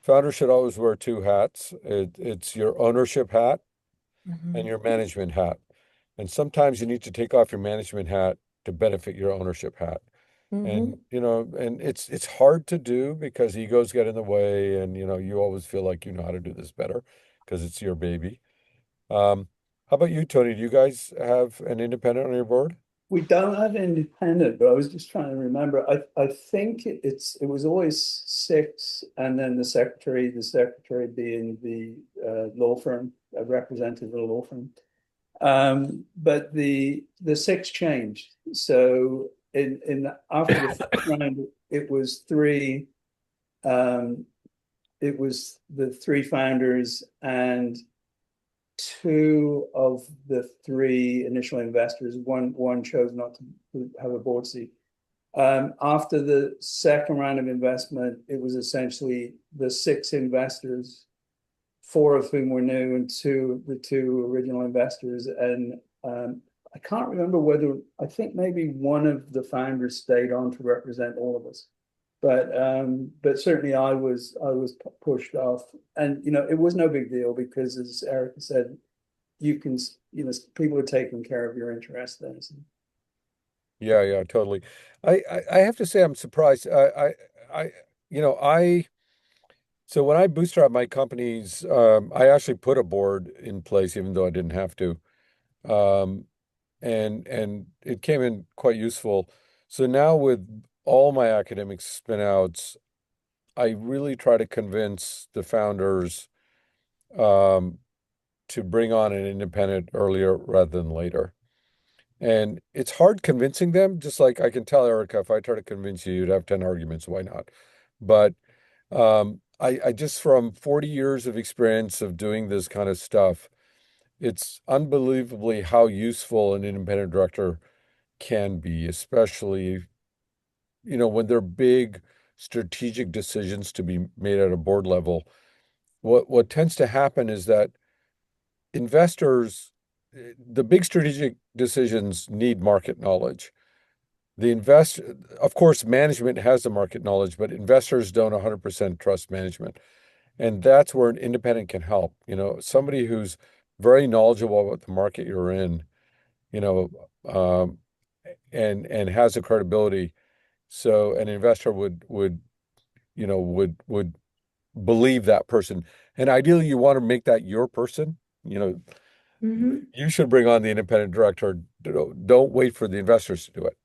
Founders should always wear two hats. It's your ownership hat and Mhm. your management hat. And sometimes you need to take off your management hat to benefit your ownership hat. Mhm. And it's hard to do because egos get in the way, and you always feel like you know how to do this better because it's your baby. How about you, Tony? Do you guys have an independent on your board? We don't have independent, but I was just trying to remember. I think it was always six, and then the secretary being the law firm, a representative of the law firm. But the six changed. So in after the first round, it was three. It was the three founders and two of the three initial investors. One chose not to have a board seat. After the second round of investment, it was essentially the six investors four of whom were new, and the two original investors. And I can't remember whether, I think maybe one of the founders stayed on to represent all of us. But certainly I was pushed off, and it was no big deal because, as Erika said, people are taking care of your interest then. So. Yeah, totally. I have to say I'm surprised. I you know I so when I bootstrapped my companies, I actually put a board in place, even though I didn't have to. Um, and it came in quite useful. So now with all my academic spinouts, I really try to convince the founders um, to bring on an independent earlier rather than later. And it's hard convincing them, just like I can tell Erika, if I try to convince you, you'd have 10 arguments. Why not? But I just, from 40 years of experience of doing this kind of stuff, it's unbelievably how useful an independent director can be, especially, when there are big strategic decisions to be made at a board level. What tends to happen is that investors, the big strategic decisions need market knowledge. Of course, management has the market knowledge, but investors don't 100% trust management. And that's where an independent can help. Somebody who's very knowledgeable about the market you're in, you know, um, and has the credibility. So an investor would believe that person. And ideally, you want to make that your person. You should bring on the independent director. Don't wait for the investors to do it.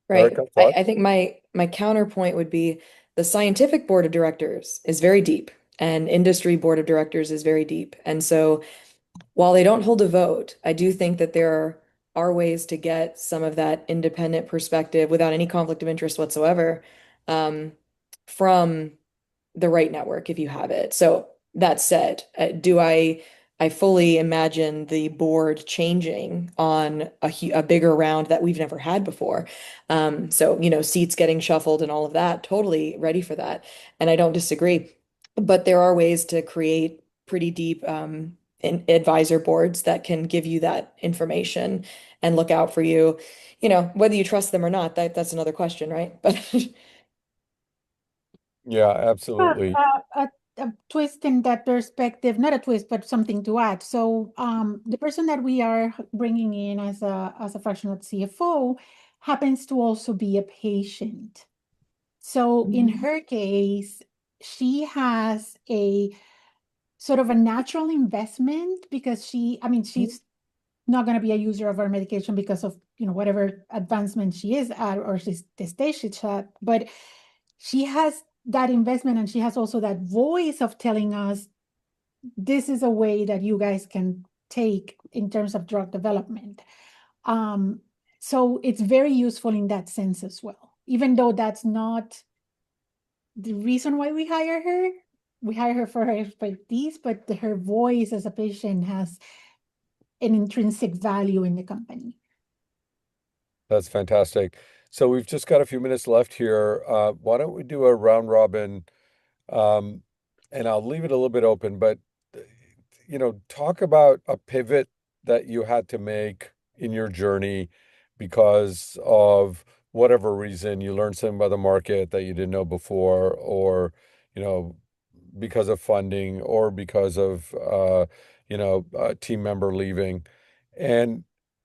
Right. Erica, I thoughts? think my counterpoint would be the scientific board of directors is very deep and industry board of directors is very deep. And so while they don't hold a vote, I do think that there are ways to get some of that independent perspective without any conflict of interest whatsoever, from the right network if you have it. So that said, I fully imagine the board changing on a bigger round that we've never had before. So, seats getting shuffled and all of that, totally ready for that. And I don't disagree. But there are ways to create pretty deep advisor boards that can give you that information and look out for you. Whether you trust them or not, that's another question, right? But Yeah, Uh, absolutely. uh, a, a twist in that perspective, not a twist, but something to add. So, the person that we are bringing in as a fractional CFO happens to also be a patient. So, in her case, she has a sort of a natural investment because she's not going to be a user of our medication because of whatever advancement she is at or she's the stage she's at, but she has that investment and she has also that voice of telling us this is a way that you guys can take in terms of drug development. um so it's very useful in that sense as well, even though that's not the reason why we hire her. We hire her for her expertise, but her voice as a patient has an intrinsic value in the company. That's fantastic. So we've just got a few minutes left here. Why don't we do a round robin? Um, and I'll leave it a little bit open, but talk about a pivot that you had to make in your journey because of whatever reason. You learned something about the market that you didn't know before, or you know, because of funding, or because of a team member leaving, and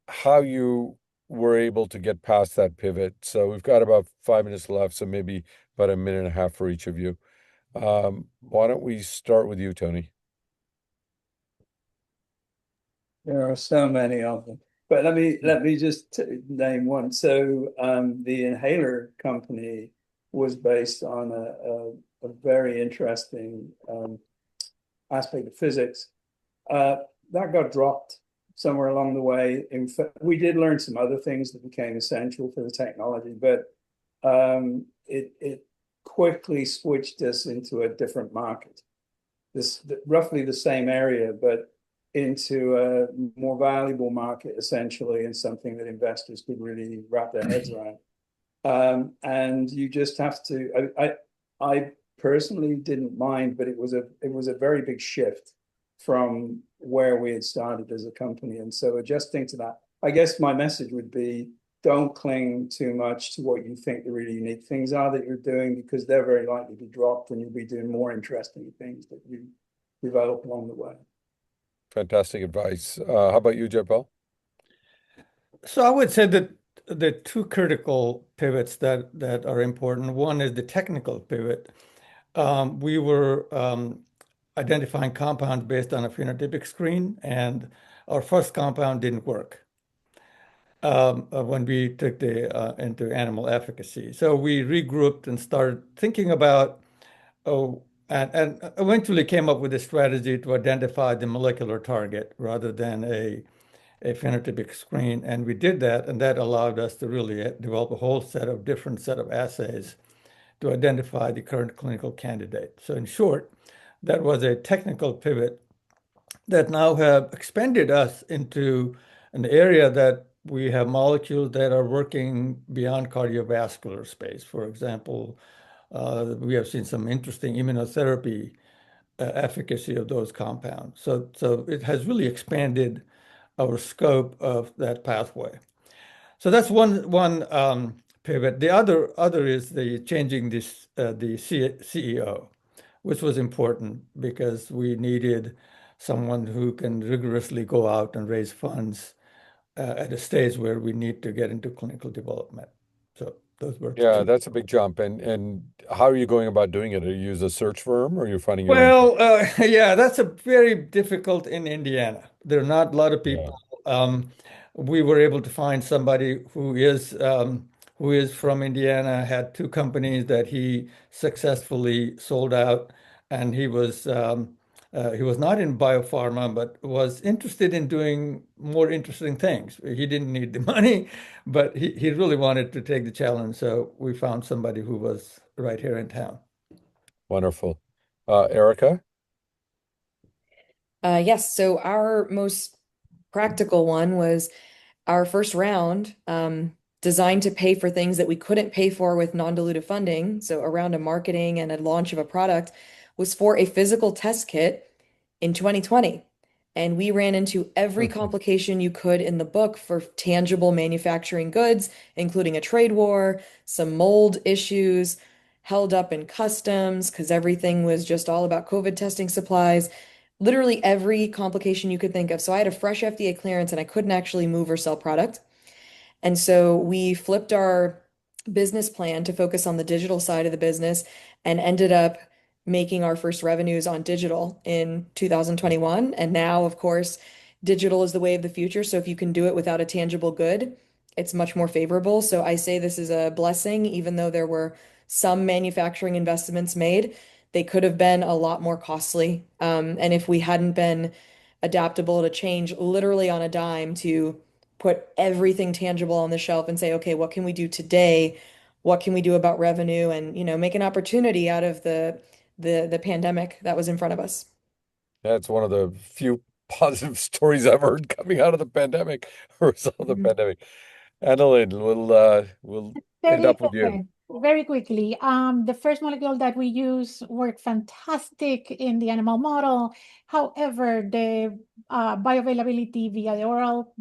how you were able to get past that pivot. So we've got about 5 minutes left, so maybe about a minute and a half for each of you. Why don't we start with you, Tony? There are so many of them, but let me just name one. So the inhaler company was based on a very interesting aspect of physics uh, that got dropped somewhere along the way. In fact, we did learn some other things that became essential for the technology, but it quickly switched us into a different market. Roughly the same area, but into a more valuable market, essentially, and something that investors could really wrap their heads around. And you just have to. I personally didn't mind, but it was a very big shift. from where we had started as a company. And so adjusting to that, I guess my message would be don't cling too much to what you think the really unique things are that you're doing, because they're very likely to be dropped and you'll be doing more interesting things that you develop along the way. Fantastic advice. How about you, Jaipal? So I would say that the two critical pivots that are important. One is the technical pivot. We were identifying compounds based on a phenotypic screen, and our first compound didn't work when we took the into animal efficacy. So we regrouped and started thinking about, and eventually came up with a strategy to identify the molecular target rather than a phenotypic screen. And we did that, and that allowed us to really develop a whole different set of assays to identify the current clinical candidate. So in short, that was a technical pivot that now have expanded us into an area that we have molecules that are working beyond cardiovascular space. For example, we have seen some interesting immunotherapy efficacy of those compounds. So it has really expanded our scope of that pathway. So that's one pivot. The other is the changing the CEO, which was important because we needed someone who can rigorously go out and raise funds at a stage where we need to get into clinical development. So those were the Yeah, two. that's a big jump. And how are you going about doing it? Are you use a search firm or are you finding your own? Well, yeah, that's a very difficult in Indiana. There are not a lot of Yeah, people. We were able to find somebody who is from Indiana, had two companies that he successfully sold out, and he was not in biopharma, but was interested in doing more interesting things. He didn't need the money, but he really wanted to take the challenge. So we found somebody who was right here in town. wonderful. Erika? Yes, so our most practical one was our first round, designed to pay for things that we couldn't pay for with non-dilutive funding. So a round of marketing and a launch of a product was for a physical test kit in 2020. And we ran into every complication you could in the book for tangible manufacturing goods, including a trade war, some mold issues, held up in customs because everything was just all about COVID testing supplies. Literally every complication you could think of. So I had a fresh FDA clearance and I couldn't actually move or sell product. And so we flipped our business plan to focus on the digital side of the business and ended up making our first revenues on digital in 2021. And now, of course, digital is the way of the future. So if you can do it without a tangible good, it's much more favorable. So I say this is a blessing, even though there were some manufacturing investments made, they could have been a lot more costly. And if we hadn't been adaptable to change literally on a dime to put everything tangible on the shelf and say, okay, what can we do today? What can we do about revenue? And, make an opportunity out of the pandemic that was in front of us. That's one of the few positive stories I've heard coming out of the pandemic or result of the Mhm. pandemic. Annelyn, we'll end Very up with you. quick, very quickly. The first molecule that we use worked fantastic in the animal model. However, the bioavailability via the oral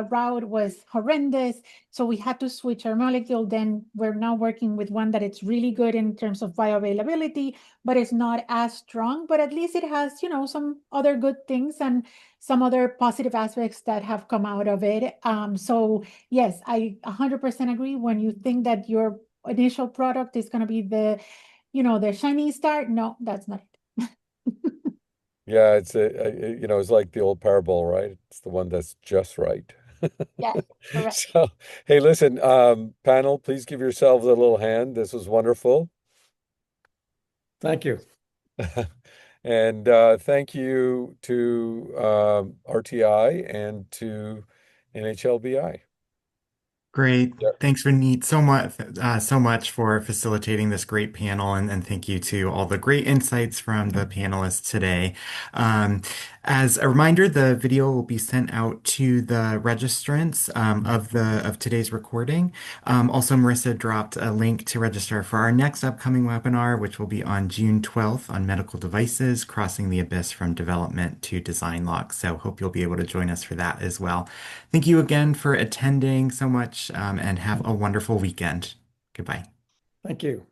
route was horrendous. So we had to switch our molecule. Then we're now working with one that it's really good in terms of bioavailability, but it's not as strong. But at least it has, some other good things and some other positive aspects that have come out of it. So yes, I 100% agree. When you think that your initial product is going to be the shiny star, no, that's not it. Yeah, it's like the old parable, right? It's the one that's just right. Yes, correct. So, hey, listen, panel, please give yourselves a little hand. This was wonderful. Thank you. And thank you to RTI and to NHLBI. Great. Yeah. Thanks for so much for facilitating this great panel, and thank you to all the great insights from the panelists today. Um, as a reminder, the video will be sent out to the registrants of today's recording. Also, Marissa dropped a link to register for our next upcoming webinar, which will be on June 12th on medical devices, crossing the abyss from development to design lock. So hope you'll be able to join us for that as well. Thank you again for attending so much, and have a wonderful weekend. Goodbye. Thank you.